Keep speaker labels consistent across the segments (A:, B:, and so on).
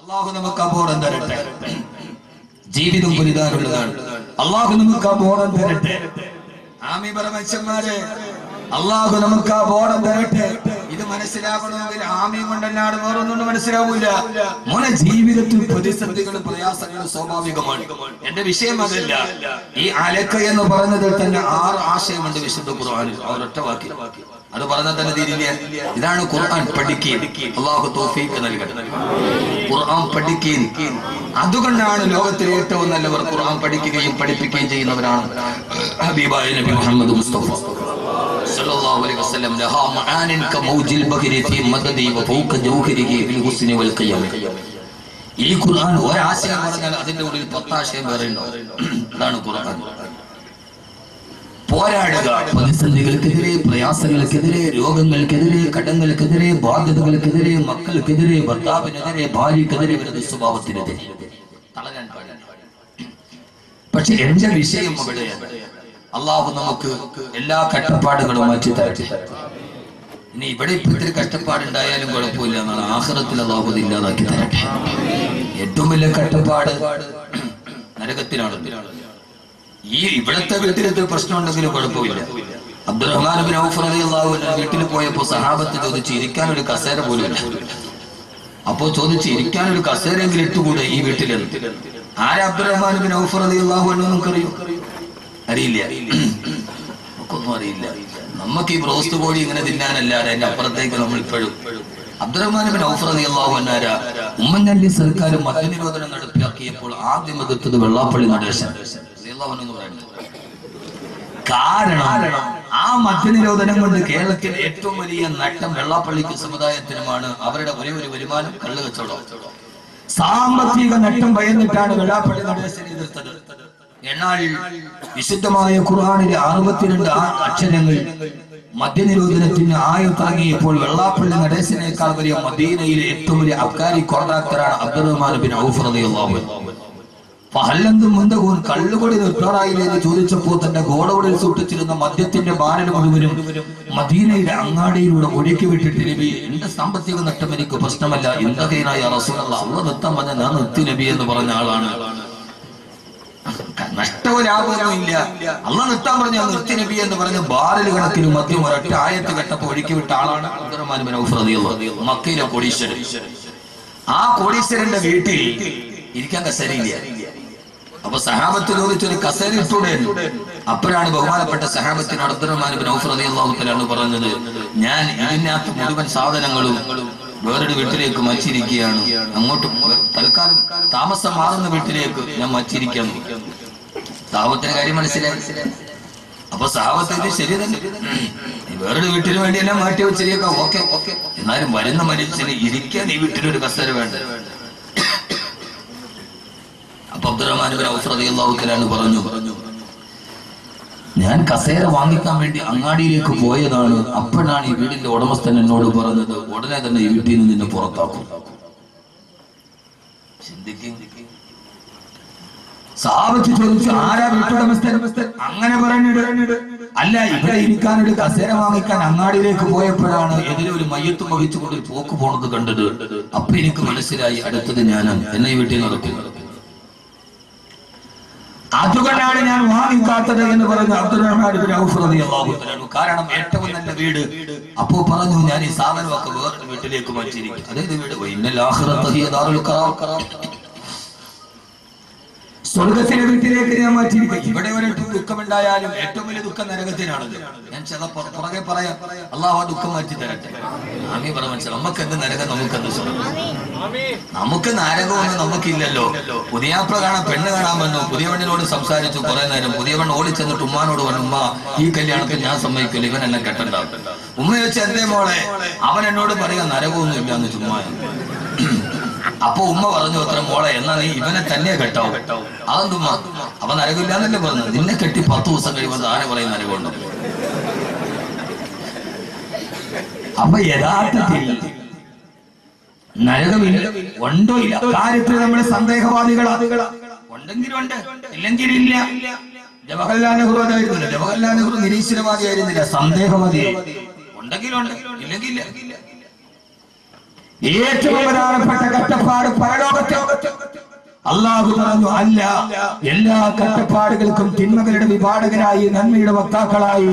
A: അള്ളാഹു നമുക്ക് അബോധം തരട്ടെ. ജീവിതം പുരിതാനുള്ളതാണ്. അള്ളാഹു നമുക്ക് അബോധം തരട്ടെ. ആമീൻ പറ മനുഷ്യന്മാരെ, അള്ളാഹു നമുക്ക് ആ ബോധം തരട്ടെ. ഇത് മനസ്സിലാക്കണമെങ്കിൽ ആമീൻ കൊണ്ടല്ലാതെ വേറൊന്നും മനസ്സിലാവൂല. മോനെ, ജീവിതത്തിൽ പ്രതിസന്ധികളും പ്രയാസങ്ങളും സ്വാഭാവികമാണ്. എന്റെ വിഷയം അതല്ല. ഈ അലക്ക എന്ന് പറഞ്ഞതിൽ തന്നെ 6 ആശയമുണ്ട് വിശുദ്ധ ഖുർആനിൽ. ഒരൊറ്റ വാക്കി അത് പറഞ്ഞാൽ തന്നെ തീരില്ല. ഇതാണ് ഖുർആൻ പഠിക്കുകയും അള്ളാഹു തൗഫീഖ് നൽകട്ടെ. ഖുർആൻ പഠിക്കുകയും, അതുകൊണ്ടാണ് ലോകത്തിലെ ഏറ്റവും നല്ലവർ ഖുർആൻ പഠിക്കുകയും പഠിപ്പിക്കുകയും ചെയ്യുന്നവരാണ് ഹബീബായ നബി മുഹമ്മദ് മുസ്തഫ സല്ലല്ലാഹു അലൈഹി വസല്ലം. ലഹാ മആനിൻ കമൗജിൽ ബഹരി ഫീ മദദി വഫൗക ജൗഹരിഹി ഫിൽ ഹുസ്നി വൽ ഖിയാം. ഈ ഖുർആൻ ഒരാശയം പറഞ്ഞാൽ അതിന്റെ ഉള്ളിൽ 10 ആശയം വേറെ ഉണ്ടാവും. അതാണ് ഖുർആൻ. പോരാടുക. പ്രതിസന്ധികൾക്കെതിരെ, പ്രയാസങ്ങൾക്കെതിരെ, രോഗങ്ങൾക്കെതിരെ, കടങ്ങൾക്കെതിരെ, ബാധ്യതകൾക്കെതിരെ, മക്കൾക്കെതിരെ, ഭർത്താവിനെതിരെ, ഭാര്യക്കെതിരെ, വിരുദ്ധ സ്വഭാവത്തിനെതിരെ തളരാൻ പാടില്ല. പക്ഷെ എന്റെ വിഷയം അവിടെയാണ്. അള്ളാഹു നമുക്ക് എല്ലാ കഷ്ടപ്പാടുകളും മാറ്റി തരട്ടെ. ഇനി ഇവിടെ ഇപ്പൊ ഇത്തിരി കഷ്ടപ്പാടുണ്ടായാലും കുഴപ്പമില്ല എന്നാണ്. ആഖിറത്തിൽ അള്ളാഹു അത് ഇല്ലാതാക്കി തരട്ടെ. ഏറ്റവും വലിയ കഷ്ടപ്പാട് നരകത്തിലാണ്. ഈ ഇവിടത്തെ വീട്ടിലത്തെ പ്രശ്നം ഉണ്ടെങ്കിലും കുഴപ്പമില്ല. അബ്ദുറഹ്മാൻ ബിൻ ഔഫ് റളിയല്ലാഹു അൻഹു വീട്ടിൽ പോയപ്പോ സഹാബത്ത് ചോദിച്ചു, ഇരിക്കാൻ ഒരു കസേര പോലും ഇല്ല. അപ്പോ ചോദിച്ചു, ഇരിക്കാൻ ഒരു കസേരയെങ്കിലും ഇട്ടുകൂടെ ഈ വീട്ടിലെന്ന്. ആരാ അബ്ദുറഹ്മാൻ ബിൻ ഔഫ് റളിയല്ലാഹു അൻഹു? നമുക്കറിയോ? അറിയില്ല. നമുക്കൊന്നും അറിയില്ല. നമുക്ക് ഈ ബ്രോസ്റ്റ് കോഴി ഇങ്ങനെ തിന്നാനല്ലാതെ അതിന്റെ അപ്പുറത്തേക്ക് നമ്മൾ ഇപ്പോഴും. അബ്ദുറഹ്മാൻ ബിൻ ഔഫ് റളിയല്ലാഹു അൻഹു ഉമ്മൻചാണ്ടി സർക്കാർ മദ്യനിരോധനം നടപ്പിലാക്കിയപ്പോൾ ആദ്യം എതിർത്തത് വെള്ളാപ്പള്ളി നടേശൻ റളിയല്ലാഹു അൻഹു എന്ന് പറയുന്നത്. കാരണം ആ മദ്യനിരോധനം കൊണ്ട് കേരളത്തിൽ ഏറ്റവും വലിയ നഷ്ടം വെള്ളാപ്പള്ളിക്ക് സമുദായത്തിനുമാണ്. അവരുടെ ഒരേ ഒരു വരുമാനം കള്ള് കച്ചവടം. സാമ്പത്തിക നഷ്ടം ഭയന്നിട്ടാണ് വെള്ളാപ്പള്ളി നടേശനെ എതിർത്തത്. എന്നാൽ വിശുദ്ധമായ ഖുർആനിലെ 62 അക്ഷരങ്ങൾ മദ്യനിരോധനത്തിന് ആയുത്തിറങ്ങിയപ്പോൾ വെള്ളാപ്പള്ളി നടേശനേക്കാൾ വലിയ മദീനയിലെ ഏറ്റവും വലിയ അബ്കാരി കോൺട്രാക്ടറാണ് അബ്ദുറഹ്മാൻ ബിൻ ഔഫ് റളിയല്ലാഹു അൻഹു. ഫഹല്ലന്തും മുന്തകൂൻ, കള്ളുകൊടി നിർത്താറായില്ലെന്ന് ചോദിച്ചപ്പോൾ തന്റെ ഗോഡൌണിൽ സൂക്ഷിച്ചിരുന്ന മദ്യത്തിന്റെ ബാരൽ മുഴുവനും മദീനയുടെ അങ്ങാടിയിലൂടെ ഒഴുക്കി വിട്ടിട്ട്, നബി, എന്റെ സാമ്പത്തിക നഷ്ടം എനിക്ക് പ്രശ്നമല്ല, ഇന്ദഹീനായ റസൂലല്ലാഹ്, അള്ളാഹ് നിർത്താൻ പറഞ്ഞ ഞാൻ നിർത്തി നബി എന്ന് പറഞ്ഞ ആളാണ്. നഷ്ടവും ലാഭമൊന്നും ഇല്ല, അള്ളാഹ് നിർത്താൻ പറഞ്ഞ നിർത്തി നബി എന്ന് പറഞ്ഞ ബാരൽ കണക്കിന് മദ്യം ഒരൊറ്റ ആയത്ത് കേട്ടപ്പോ ഒഴുക്കി വിട്ട ആളാണ് അബ്ദുറഹ്മാൻ ബിൻ ഔഫ് റളിയല്ലാഹു അൻഹു, മക്കയിലെ കോടീശ്വരൻ. ആ കോടീശ്വരന്റെ വീട്ടിൽ ഇരിക്കാൻ കസേരയില്ല. അപ്പൊ സഹാബത്ത് ചോദിച്ചൊരു കസേര ഇട്ടൂടെ? അപ്പോഴാണ് ബഹുമാനപ്പെട്ട സഹാബത്തിനോട് അബ്ദുറഹ്മാൻ ബിൻ ഔഫ് റളിയല്ലാഹു തആല പറഞ്ഞത്, ഞാൻ ഇതിനകത്ത് മുഴുവൻ സാധനങ്ങളും വേറൊരു വീട്ടിലേക്ക് മാറ്റിയിരിക്കുകയാണ്. അങ്ങോട്ട് തൽക്കാലം താമസം മാറുന്ന വീട്ടിലേക്ക് ഞാൻ മാറ്റിയിരിക്കാൻ. സഹാബത്തിന്റെ കാര്യം മനസ്സിലായി. അപ്പൊ സഹാബത്തിന് ശരി തന്നെ, വേറൊരു വീട്ടിന് വേണ്ടിയെല്ലാം മാറ്റി വെച്ചിരിക്കാം. ഓക്കെ, എന്നാലും വരുന്ന മനുഷ്യന് ഇരിക്കാൻ ഈ വീട്ടിലൊരു കസേര വേണ്ട. അപ്പൊ അബ്ദുറഹ്മാൻ ബിൻ ഔഫ് റളിയല്ലാഹു തആല പറഞ്ഞു, ഞാൻ കസേര വാങ്ങിക്കാൻ വേണ്ടി അങ്ങാടിയിലേക്ക് പോയതാണ്. അപ്പോഴാണ് ഈ വീടിന്റെ ഉടമസ്ഥൻ എന്നോട് പറഞ്ഞത്, ഉടനെ തന്നെ ഈ വീട്ടിൽ നിന്ന് നിന്നെ പുറത്താക്കും. സഹാബത്ത് ചോദിച്ചു, ആരാ വീട്ടുടമസ്ഥൻ? അങ്ങനെ പറഞ്ഞിട്ട്, അല്ല, ഇവിടെ ഇരിക്കാനൊരു കസേര വാങ്ങിക്കാൻ അങ്ങാടിയിലേക്ക് പോയപ്പോഴാണ് എതിരെ ഒരു മയ്യത്ത് വഹിച്ചുകൊണ്ട് ഒരു പോക്ക് പോണത് കണ്ടത്. അപ്പൊ എനിക്ക് മനസ്സിലായി, അടുത്തത് ഞാനാണ്, എന്നെ ഈ വീട്ടിൽ നടക്കുന്നത്. അതുകൊണ്ടാണ് ഞാൻ വാങ്ങിക്കാത്തത് എന്ന് പറഞ്ഞു അബ്ദുറഹ്മാൻ ബിൻ ഔഫ് റളിയല്ലാഹു അൻഹു. കാരണം ഏറ്റവും നല്ല വീട്. അപ്പോ പറഞ്ഞു, ഞാൻ ഈ സാധനമൊക്കെ വേറൊരു വീട്ടിലേക്ക് മാറ്റിയിരിക്കും. അതായത് വീട് ഇന്നൽ ആഖിറത ഹിയ ദാറുൽ ഖറാർ, സ്വർഗത്തിലെ വീട്ടിലേക്ക് ഞാൻ മാറ്റിയിരിക്കും. ഇവിടെ ഒരു ദുഃഖമുണ്ടായാലും ഏറ്റവും വലിയ ദുഃഖം നരകത്തിനാണല്ലോ. ഞാൻ പുറകെ പറയാം, അള്ളാഹു ആ ദുഃഖം മാറ്റി തരട്ടെ. ആമീൻ പറ മനസ്സിലാവും. നമുക്കെന്ത് നരകം, നമുക്കെന്ത് സ്വർഗം? നമുക്ക് നരകമൊന്നും നമുക്കില്ലല്ലോ. പുതിയാപ്ല കാണാൻ പെണ്ണ് കാണാൻ വന്നു, പുതിയ പെണ്ണിനോട് സംസാരിച്ചു കുറെ നേരം. പുതിയ പെണ്ണ് ഓടിച്ചെന്നിട്ട് ഉമ്മാനോട് പറഞ്ഞു, ഉമ്മ, ഈ കല്യാണത്തിൽ ഞാൻ സമ്മതിക്കില്ല, ഇവൻ എന്നെ കെട്ടണ്ടാവും. ഉമ്മ ചോദിച്ചു, എന്തേ മോളെ? അവൻ എന്നോട് പറയാ നരകമൊന്നും ഇല്ലാന്ന് ചുമ്മാ. അപ്പൊ ഉമ്മ പറഞ്ഞു, അത്ര മോളെ, എന്നാ നീ ഇവനെ തന്നെ കെട്ടാവും. അതെന്തുമ്മ? അവൻ നരകമില്ലാന്നല്ലേ പറഞ്ഞു. നിന്നെ കെട്ടി 10 ദിവസം കഴിയുമ്പോൾ ആരെ പറയും നരകമുണ്ടോ? അപ്പൊ യഥാർത്ഥത്തിൽ നരകമില്ല, ഉണ്ടോ ഇല്ല കാര്യത്തിൽ നമ്മൾ സന്ദേഹവാദികളാ. ഉണ്ടെങ്കിലും ഉണ്ട്, ഇല്ലെങ്കിലില്ല. ജവഹർലാൽ നെഹ്റു അതായിരുന്നില്ല. ജവഹർലാൽ നെഹ്റു നിരീശ്വരവാദിയായിരുന്നില്ല, സന്ദേഹവാദിയായി. ഉണ്ടെങ്കിലുണ്ട്, ഇല്ലെങ്കിൽ ഇല്ല. ഏറ്റവും പ്രധാനപ്പെട്ട കഷ്ടപ്പാട് പരലോകത്ത്
B: അള്ളാഹു പറഞ്ഞു, അല്ല, എല്ലാ കഷ്ടപ്പാടുകൾക്കും തിന്മകളുടെ വിഭാടകരായി നന്മയുടെ വക്താക്കളായി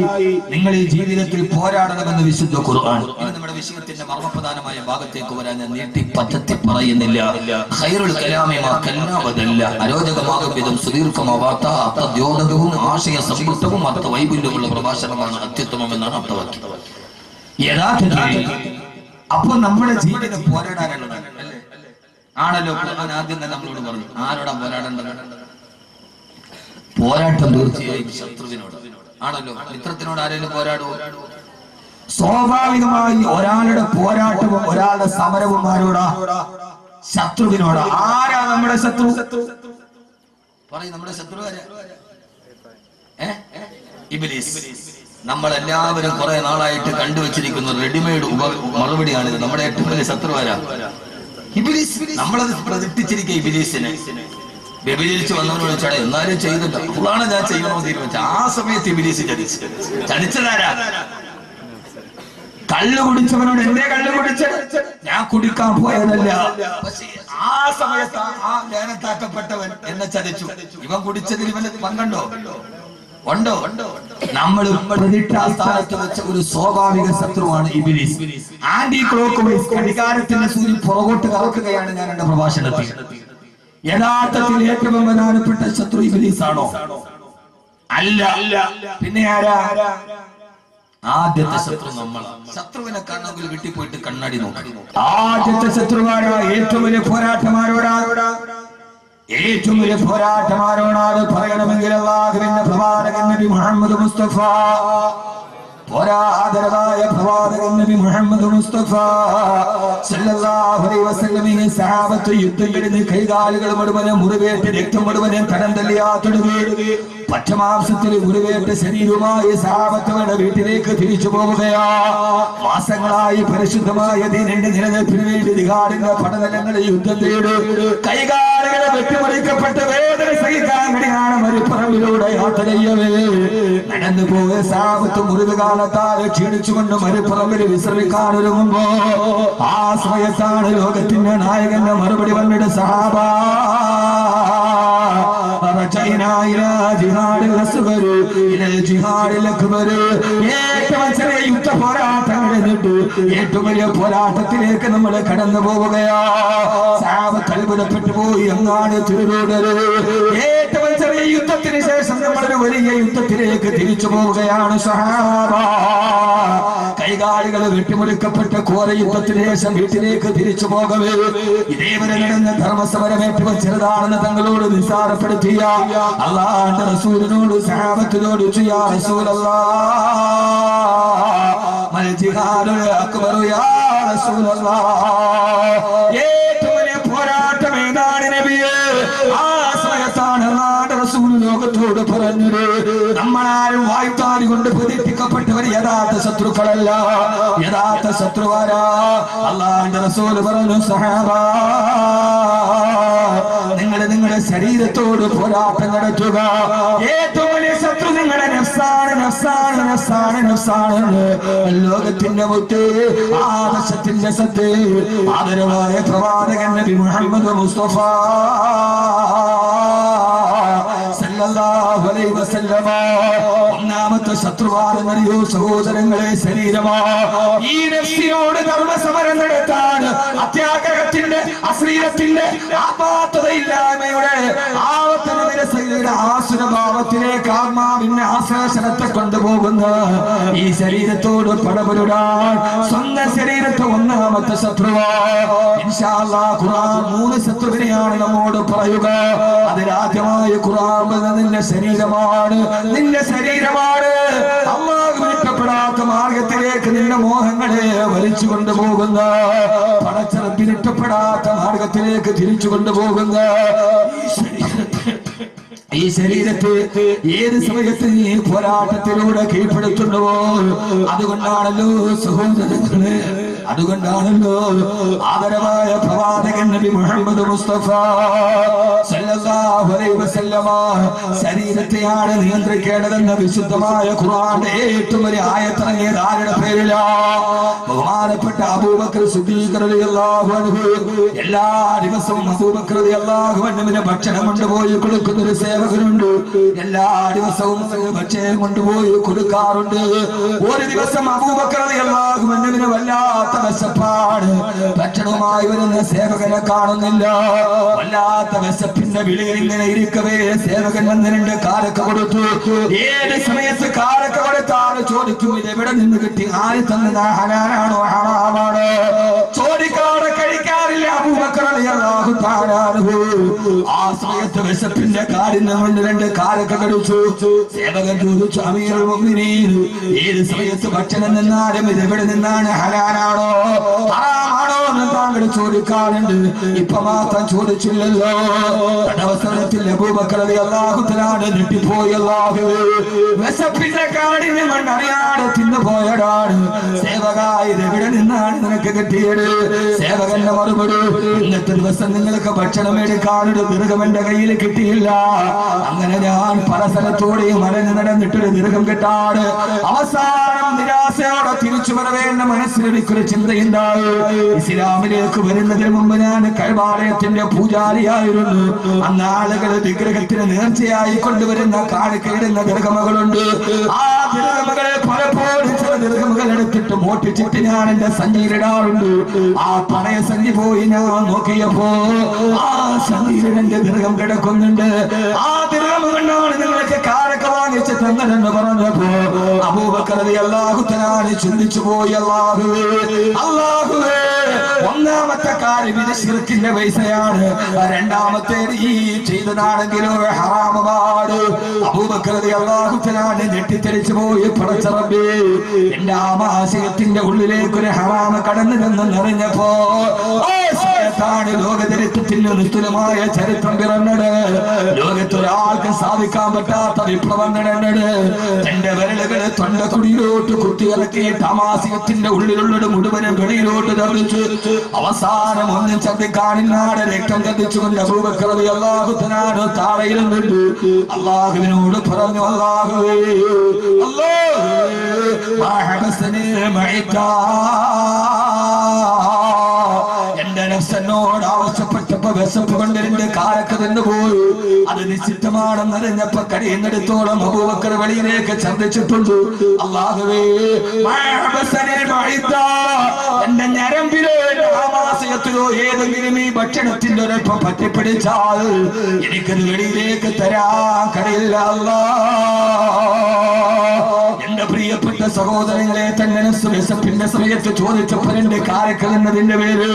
B: നിങ്ങൾ ഈ ജീവിതത്തിൽ പോരാടണമെന്ന് വിശുദ്ധ ഖുർആൻ. നമ്മുടെ വിഷയത്തിന്റെ മർമ്മപ്രധാനമായ ഭാഗത്തേക്ക് വരാൻ ഞാൻ നീട്ടി പദ്ധതി പറയുന്നില്ല. ഖൈറുൽ കലാമി മാ കല്ലാവതല്ല, അരോചകമാകും വിധം സുദീർഘമാവാത്ത അർത്ഥദ്യോതകവും ആശയ സമ്പുഷ്ടവും അർത്ഥ വൈപുല്യമുള്ള പ്രഭാഷണമാണ് അത്യുത്തമം എന്നാണ് അർത്ഥവാക്യം. യഥാർത്ഥത്തിൽ അപ്പൊ നമ്മുടെ ജീവിതം പോരാടാനുള്ളതാണ് അല്ലേ? ആണല്ലോ. ഖുർആൻ ആദ്യം തന്നെ നമ്മളോട് പറഞ്ഞു, ആരോടാ പോരാടേണ്ടത്? പോരാട്ടം തീർച്ചയായും ശത്രുവിനോട് ആണല്ലോ. മിത്രത്തിനോട് ആരെങ്കിലും പോരാടുമോ? സ്വാഭാവികമായി ഒരാളുടെ പോരാട്ടവും ഒരാളുടെ സമരവും ആരോടാ? ശത്രുവിനോട്. ആരാ നമ്മുടെ ശത്രു? പറയും, നമ്മുടെ ശത്രു ആരാ? ഇബ്ലീസ്. നമ്മളെല്ലാവരും കുറെ നാളായിട്ട് കണ്ടുവച്ചിരിക്കുന്ന റെഡിമെയ്ഡ് മറുപടിയാണിത്. നമ്മുടെ ഏറ്റവും വലിയ ശത്രു ആരാ? ഇബ്ലീസ്. നമ്മളത് പ്രതിഷ്ഠിച്ചിരിക്കുക ഇബ്ലീസിനെ. വ്യഭിചരിച്ച് വന്നവനോട് ചോദിച്ചാൽ എന്നാലും ചെയ്തിട്ട് അതാണ് ഞാൻ ചെയ്യണമെന്ന് തീരുമാനിച്ച ആ സമയത്ത് ഇബ്ലീസ് ചതിച്ചതാരാ? കള്ളു കുടിച്ചവനോട് എന്തേ കള്ളു കുടിച്ചത്? ഞാൻ കുടിക്കാൻ പോയതല്ല. പക്ഷേ ആ സമയത്ത് ആ ലേനത്താക്കപ്പെട്ടവൻ എന്നെ ചതിച്ചു. ഇവൻ കുടിച്ചതിൽ ഇവന് പങ്കുണ്ടോ? ഉണ്ടോ? നമ്മൾ പ്രതിഷ്ഠാസ്ഥാനത്ത് വെച്ച ഒരു സ്വാഭാവിക ശത്രുവാണ് ഇബ്ലീസ്. ആന്റി ക്ലോക്ക് വൈസ് ഘടികാരത്തിന്റെ സൂര്യൻ പുറകോട്ട് കറക്കുകയാണ് ഞാൻ എന്റെ പ്രഭാഷണത്തിൽ. യഥാർത്ഥത്തിൽ ഏറ്റവും പ്രധാനപ്പെട്ട ശത്രു ഇബ്ലീസ് ആണോ? അല്ല. പിന്നെ ആരാ? ആദ്യത്തെ ശത്രു നമ്മളാണ്. ശത്രുവിനെ കാണണമെങ്കിൽ വീട്ടിൽ പോയിട്ട് കണ്ണാടി നോക്കി. ആദ്യത്തെ ശത്രുവാരാ? ഏറ്റവും വലിയ പോരാട്ടമാരോടാ? ഏറ്റവും വലിയ പോരാട്ടമാരോടാണ് പറയണമെങ്കിൽ അല്ലാഹുവിന്റെ പ്രവാചകൻ നബി മുഹമ്മദ് മുസ്തഫ, പോരാതരവായ പ്രവാചകൻ നബി മുഹമ്മദ് മുസ്തഫ സല്ലല്ലാഹു അലൈഹി വസല്ലമയെ സഹാബത്ത് യുദ്ധങ്ങളിൽ കൈകാലുകൾ മുഴുവനും മുറിവേറ്റ് രക്തം മുഴുവനും കടം തള്ളിയാത്തൊടുകി പച്ചമാംസത്തിൽ മുറിവേറ്റ് ശരീരവുമായി സഹാബത്തുകളുടെ വീട്ടിലേക്ക് തിരിച്ചു പോവുകയാ. മാസങ്ങളായി പരിശുദ്ധമായ ദീനിന്റെ നിലനിൽപ്പിന് വേണ്ടി ദിഗാടിന്റെ പടനിലങ്ങളിൽ യുദ്ധം ചെയ്ത് കൈകാലുകളെ വെട്ടിമുറിക്കപ്പെട്ട വേദന സഹിക്കാൻ വേണ്ടിയാണ് മരുപ്പറമ്പിലൂടെ യാത്ര ചെയ്യവേ. നടന്നു പോയ സഹാബത്ത് മുറിവ് കാലത്താൽ ക്ഷീണിച്ചുകൊണ്ട് മരുപ്പറമ്പിൽ വിശ്രമിക്കാൻ ഒരുങ്ങുമ്പോ ആ സമയത്താണ് ലോകത്തിന്റെ നായകന്റെ മറുപടി വന്നിട്ട് സഹാബ ഏറ്റവും ചെറിയ യുദ്ധ പോരാട്ടം കഴിഞ്ഞിട്ട് ഏറ്റവും വലിയ പോരാട്ടത്തിലേക്ക് നമ്മൾ കടന്നു പോവുകയാ. സാബത്ത് അത്ഭുതപ്പെട്ടു പോയി. അങ്ങാണ് തിരുവോടര്. ഏറ്റവും ചെറിയ യുദ്ധത്തിന് ശേഷം നമ്മളൊരു വലിയ യുദ്ധത്തിലേക്ക് തിരിച്ചു പോവുകയാണ് സഹാബ. കൈകാലുകൾ വെട്ടിമുറിക്കപ്പെട്ട ഘോര യുദ്ധത്തിന് ശേഷം വീട്ടിലേക്ക് തിരിച്ചു പോകവേ ഇതേവരെ നടന്ന ധർമ്മസമരം ഏറ്റവും ചെറുതാണെന്ന് തങ്ങളോട് നിസ്സാരപ്പെടുത്തിയ അല്ലാഹുവിന്റെ റസൂലിനോട് സഹാബത്തിനോട് യാ റസൂലല്ലാഹ് മൽ ജിഹാദുൽ അക്ബർ യാ റസൂലല്ലാഹ്, ഏറ്റവും വലിയ പോരാട്ടം ഏതാണ് നബിയേ? ആ സമയത്താണ് അല്ലാഹുവിന്റെ റസൂൽ ലോകത്തോട് പറഞ്ഞത്, നമ്മളാരും വായ്ത്താരി കൊണ്ട് പ്രതിഷ്ഠിക്കപ്പെട്ടവർ യഥാർത്ഥ ശത്രുക്കളല്ല. യഥാർത്ഥ ശത്രുവാരാ? അല്ലാഹുവിന്റെ റസൂൽ പറഞ്ഞു, സഹാബാ നിങ്ങളുടെ ശരീരത്തോട് പോരാട്ടം നടത്തുക. ഏറ്റവും വലിയ ശത്രു നിങ്ങളുടെ നഫ്സാണ്, നഫ്സാണ്, നഫ്സാണ്, നഫ്സാണ്. ലോകത്തിന്റെ മുത്ത്, ആദർശത്തിന്റെ സത്ത്, ആദരവായ പ്രവാചകൻ നബി മുഹമ്മദ് മുസ്തഫ സല്ലല്ലാഹു അലൈഹി വസല്ലമ. ഒന്നാമത്തെ ശത്രുവാണെന്നറിയോ സഹോദരങ്ങളെ? ശരീരമാ. ഈ നഫ്സിനോട് ധർമ്മസമരം നടത്താൻ അത്യാഗ്രഹത്തിന്റെ, അശ്ലീലത്തിന്റെ, ആപാത്തതയില്ലായ്മയുടെ ആവത്തനയുടെ ആസുരഭാവത്തിലേക്ക് ആത്മാവിന്റെ ആശ്ലേഷണത്തെ കൊണ്ടുപോകുന്ന ഈ ശരീരത്തോട് പടപൊരുടാൻ സ്വന്തം ശരീരത്തെ ഒന്നാമത്തെ ശത്രുവാ. ഇൻഷാ അല്ലാഹ് ഖുർആൻ 3 ശത്രുവിനെയാണ് നമ്മോട് പറയുക. അതിലാദ്യമായി ഖുർആൻ നിന്റെ ശരീരമാണ്, നിന്റെ ശരീരമാണ്. അല്ലാഹു ഇഷ്ടപ്പെടാത്ത മാർഗത്തിലേക്ക് നിന്റെ മോഹങ്ങളെ വലിച്ചു കൊണ്ടുപോകുന്ന, പടച്ചറപ്പിന് ഇഷ്ടപ്പെടാത്ത മാർഗത്തിലേക്ക് തിരിച്ചു കൊണ്ടുപോകുന്ന ഈ ശരീരത്തെ ഏത് സമയത്ത് നീ പോരാട്ടത്തിലൂടെ കീഴ്പ്പെടുത്തുന്നുവോ അതുകൊണ്ടാണല്ലോ സഹോദരങ്ങളെ, അതുകൊണ്ടാണല്ലോ ആദരവായ പ്രവാചകൻ നബി മുഹമ്മദ് മുസ്തഫ സല്ലല്ലാഹു അലൈഹി വസല്ലമ ശരീരത്തെയാണ് നിയന്ത്രിക്കേണ്ടതെന്ന വിശുദ്ധമായ ഖുർആന്റെ ഏറ്റവും വലിയ ആയത്തിറങ്ങിയത് ആരുടെ പേരിലാ? ബഹുമാനപ്പെട്ട അബൂബക്കർ സിദ്ദീഖ് റളിയല്ലാഹു അൻഹു. എല്ലാ ദിവസവും അബൂബക്കർ റളിയല്ലാഹു അൻഹുവിന് ഭക്ഷണം കൊണ്ടുപോയി കൊടുക്കുന്ന ഒരു സേവകനുണ്ട്. എല്ലാ ദിവസവും ഭക്ഷണം കൊണ്ടുപോയി കൊടുക്കാറുണ്ട്. ഒരു ദിവസം അബൂബക്കർ റളിയല്ലാഹു അൻഹുവിന് വല്ലാത്ത വിശപ്പാണ്. ഭക്ഷണവുമായി വരുന്ന സേവകനെ കാണുന്നില്ല. വല്ലാത്ത വിശപ്പിന്റെ വിളിയിൽ ഇങ്ങനെ ഇരിക്കവേ സേവകൻ വന്ന് 2 കാരക്ക കൊടുത്തു. ഏത് സമയത്ത് കാരക്ക കൊടുത്താണ് ചോദിക്കും, ഇത് എവിടെ നിന്ന് കിട്ടി, ആര് തന്നത്, ഹലാലാണോ ഹറാമാണോ? ചോദിക്കാതെ കഴിക്കാറില്ല അബൂബക്കർ റളിയല്ലാഹു തആല അൻഹു. ആ സമയത്ത് വിശപ്പിന്റെ കാഠിന്യം കൊണ്ട് 2 കാരക്ക കടിച്ചു. സേവകൻ ചോദിച്ചു, അമീറുൽ മുഅ്മിനീൻ, ഏത് സമയത്ത് ഭക്ഷണം നിന്നാലും ഇത് എവിടെ നിന്നാണ്, ഹലാലാണോ ഹറാമാണോ എന്ന് താങ്കൾ ചോദിക്കാറുണ്ട്, ഇപ്പൊ മാത്രം ചോദിച്ചില്ലല്ലോ. തടവസരത്തിൽ അബൂബക്കർ റളിയല്ലാഹു തആല ഞെട്ടിപ്പോയി. അല്ലാഹുവേ, വിശപ്പിന്റെ കാഠിന്യം കൊണ്ട് അറിയാതെ തിന്നുപോയതാണ്. സേവകായ ഇത് എവിടെ നിന്നാണ് നിനക്ക് കിട്ടിയത്? സേവകന്റെ മറുപടി, ഇന്നത്തെ ദിവസം നിങ്ങൾക്ക് ഭക്ഷണം എടുക്കാനൊരു ദീർഘം എന്റെ കയ്യിൽ കിട്ടിയില്ല. അങ്ങനെ ഞാൻ പല സ്ഥലത്തോടെയും മലഞ്ഞു നടന്നിട്ടൊരു ദീർഘം കിട്ടാണ്. അവസാനം നിരാശയോടെ തിരിച്ചു വരവേണ്ട മനസ്സിൽ എനിക്കൊരു ചിന്തയുണ്ടായി. ഇസ്ലാമിലേക്ക് വരുന്നതിന് മുമ്പ് ഞാൻ കഅബാലയത്തിന്റെ പൂജാരിയായിരുന്നു. അന്ന് ആളുകൾ വിഗ്രഹത്തിന് നേർച്ചയായി കൊണ്ടുവരുന്ന കാണിക്കയിടുന്ന ദീർഘമകളുണ്ട്. ആ ദീർഘമകളെ പലപ്പോഴും ചില ദീർഘമകൾ എടുത്തിട്ട് മോട്ടിച്ചിട്ട് ഞാൻ എന്റെ സഞ്ചിയിലിടാറുണ്ട്. ആ പഴയ സഞ്ചി പോയി ഞാൻ നോക്കിയപ്പോ ആ സഞ്ചിയിൽ എന്റെ ദീർഘം കിടക്കുന്നുണ്ട്. ആ ദീർഘം കൊണ്ടാണ് നിങ്ങൾക്ക് കാരക്ക വാങ്ങിച്ച് തന്നതെന്ന് പറഞ്ഞപ്പോ അബൂബക്കർ റളിയല്ലാഹു തആല ചിന്തിച്ചു പോയി. അല്ലാഹുവേ, അല്ലാഹുവേ, ഒന്നാമത്തെ കാര്യം ഇത് ശിർക്കിന്റെ പൈസയാണ്. രണ്ടാമത്തേത് ഈ ചെയ്തതാണെങ്കിലോ ഹറാമാണ്. അബൂബക്കർ റളിയല്ലാഹു തആല ഞെട്ടിത്തെറിച്ചു പോയി. പടച്ച റബ്ബേ, എന്റെ ആമാശയത്തിന്റെ ഉള്ളിലേക്ക് ഒരു ഹറാമ കടന്നു എന്നറിഞ്ഞപ്പോ ലോകചരിത്രത്തിന്റെ നിസ്തുലമായ ചരിത്രം പിറന്നത്. ലോകത്തൊരാൾക്കും സാധിക്കാൻ പറ്റാത്ത വിപ്ലവം നടന്നത്. തന്റെ വിരലുകള് തൊണ്ടക്കുടിയിലോട്ട് കുത്തിയിറക്കിയിട്ട് ആമാശയത്തിന്റെ ഉള്ളിലുള്ളത് മുഴുവനും വെളിയിലോട്ട് തള്ളിച്ചു. അവസാനം ഒന്നും ചന്തിക്കാണില്ലാതെ രക്തം കത്തിച്ചുകൊണ്ട് അബൂബക്കർ റളിയല്ലാഹു തആല താഴെയിരുന്നുണ്ട്. അല്ലാഹുവിനോട് പറഞ്ഞു, അല്ലാഹുവേ, എന്റെ നഫ്സനോട് ആവശ്യപ്പെട്ടപ്പോ വിശപ്പ് കൊണ്ട് 2 കാരക്ക തിന്നുപോയി. അത് നിശ്ചിതമാണെന്നറിഞ്ഞപ്പോ കഴിയുന്നിടത്തോളം അബൂബക്കർ വെളിയിലേക്ക് ചന്ദിച്ചിട്ടുണ്ട്. അല്ലാഹുവേ, എന്റെ ഞരമ്പിലോ ആമാശയത്തിലോ ഏതെങ്കിലും ഈ ഭക്ഷണത്തിന്റെ ഒരൽപ്പം പറ്റിപ്പിടിച്ചാൽ എനിക്കത് വെളിയിലേക്ക് തരാൻ കഴിയില്ല. എന്റെ പ്രിയപ്പെട്ട സഹോദരങ്ങളെ, തന്റെ വിശപ്പിന്റെ സമയത്ത് ചോദിച്ചപ്പോ 2 കാരക്ക എന്നതിന്റെ പേര്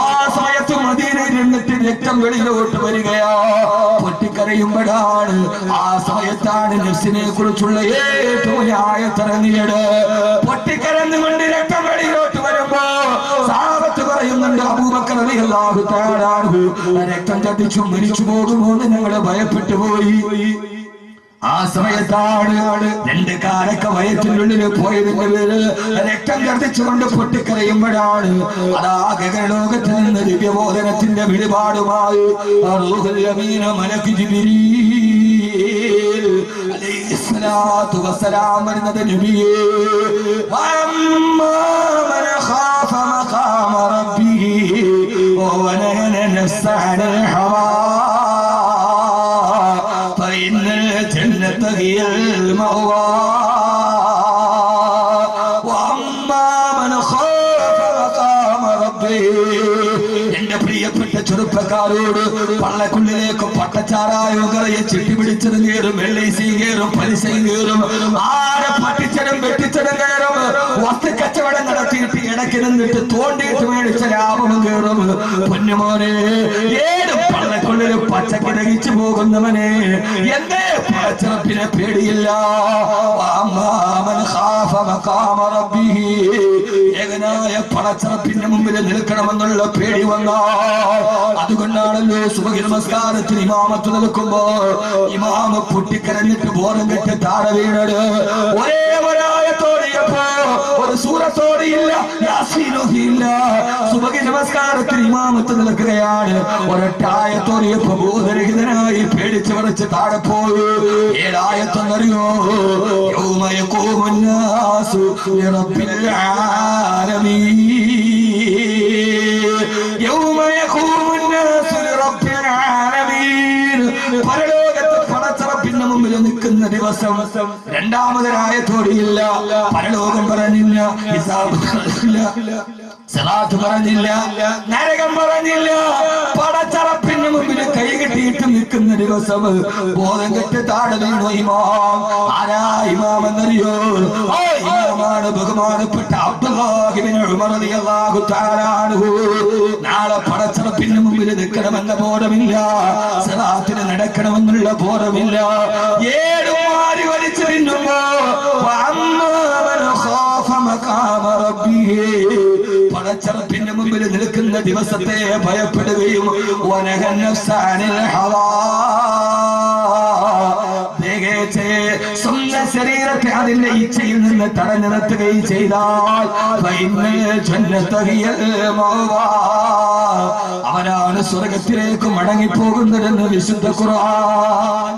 B: ആ സമയത്ത് മദീനയിൽ നിന്നിട്ട് രക്തം വെളിയിലോട്ട് വരികയാ. പൊട്ടിക്കരയുമ്പോഴാണ് ആ സമയത്താണ് നഫ്സിനെ കുറിച്ചുള്ള ഏറ്റവും ആയത്തിറങ്ങിയത്. പൊട്ടിക്കരന്നുകൊണ്ട് രക്തം വെളിയിലോട്ട് വരുമ്പോ സഹാബത്ത് പറയുന്നുണ്ട്, അബൂബക്കർ റളിയല്ലാഹു തആല അൻഹു രക്തം ചതിച്ചു മരിച്ചു പോകുമോ എന്ന് ഞങ്ങൾ ഭയപ്പെട്ടു പോയി. ആ സമയത്താണ് 2 കാരക്ക വയറ്റിനുള്ളിൽ പോയതിന്റെ പേര് രക്തം ഛർദ്ദിച്ചുകൊണ്ട് പൊട്ടിക്കരയുമ്പോഴാണ് അതാകെ ലോകത്തിൽ നിന്ന് ദിവ്യബോധനത്തിന്റെ വെളിപാടുമായി റൂഹുൽ അമീൻ മലക്ക് ജിബ്രീൽ അലൈഹിസ്സലാത്തു വസ്സലാം വരുന്നത്. നബിയേ, വഅമ്മാ മൻ ഖാഫ മഖാമ റബ്ബിഹി വനഹന നഫ്സ അനിൽ ഹവാ فإن الجنة هي المأوى وأما من خاف مقام ربه. എന്റെ പ്രിയപ്പെട്ട ചെറുപ്പക്കാരോട് പള്ളക്കുള്ളിലേക്ക് പട്ടച്ചാറായോ കറയെ ചിട്ടി പിടിച്ചത് കയറും, വെള്ളൈസി കയറും, പലിശയും കയറും, ആരെ പറ്റിച്ചതും വെട്ടിച്ചതും കയറും, വസ്തു കച്ചവടം നടത്തിയിട്ട് ഇടയ്ക്ക് നിന്നിട്ട് തോണ്ടിയിട്ട് മേടിച്ച ലാഭം കയറും. പൊന്നുമോനെ, ഏത് പള്ളക്കുള്ളിൽ പച്ചക്ക് ദഹിച്ചു പോകുന്നവനെ എന്റെ പടച്ചിറപ്പിനെ പേടിയില്ല. ഏകനായ പടച്ചിറപ്പിന്റെ മുമ്പിൽ നിൽക്കണമെന്നുള്ള പേടി വന്നാൽ അതുകൊണ്ടാണല്ലോ സുബഹി നമസ്കാരത്തിന് ഇമാമത്ത് നിൽക്കുമ്പോ ഇമാമ പൊട്ടിക്കരഞ്ഞിട്ട് ബോധം കെട്ട് താഴെ വീണത്. ഒരേ ഒരായത്തോടിയപ്പോ ഒരു സൂറത്തോടെയില്ല, യാസീനോഹില്ല. സുബഹി നമസ്കാരത്തിന് ഇമാമത്ത് നിൽക്കുകയാണ്. ഒരൊറ്റായത്തോടെയപ്പോ ബോധരഹിതനായി പേടിച്ച് വിറച്ച് താഴെ പോയി. ഏഴായത്തൊന്നറിയോ? യൗമ യഖൂമുന്നാസു ലിറബ്ബിൽ ആലമീൻ. യൗമ യഖൂമുന്നാസു ലിറബ്ബിൽ ആലമീൻ. പരലോകത്ത് പടച്ചറപ്പിന്റെ മുമ്പിൽ നിൽക്കുന്ന ദിവസം. രണ്ടാമതൊരായത്തോടെയില്ല, പരലോകം പറഞ്ഞില്ല, ഹിസാബ് പറഞ്ഞില്ല, സിറാത്ത് പറഞ്ഞില്ല, നരകം പറഞ്ഞില്ല. പടച്ചറപ്പിന്റെ മുമ്പിൽ കൈ കെട്ടിയിട്ട് നിൽക്കുന്ന ദിവസം. ബോധം കെട്ട് താഴെ വീണു ഇമാം. ആരാ ഇമാം എന്നറിയോ? ഇമാമാണ് ബഹുമാനപ്പെട്ട അബ്ദുല്ലാഹി ഇബ്നു ഉമർ റളിയല്ലാഹു തആല അൻഹു. നാളെ പടച്ചറപ്പിന്റെ മുമ്പിൽ നിൽക്കണമെന്ന ബോധമില്ല, സിറാത്തിന് നടക്കണമെന്നുള്ള ബോധമില്ല. ഏടുമാരി വലിച്ചു തിന്നുമ്പോ പടച്ചറപ്പിന്റെ മുമ്പിൽ നിൽക്കുന്ന ദിവസത്തെ ഭയപ്പെടുകയും സ്വന്തം ശരീരത്തെ അതിന്റെ ഇച്ഛയിൽ നിന്ന് തടഞ്ഞു നിർത്തുകയും ചെയ്താൽ അവനാണ് സ്വർഗത്തിലേക്ക് മടങ്ങിപ്പോകുന്നതെന്ന് വിശുദ്ധ ഖുർആൻ.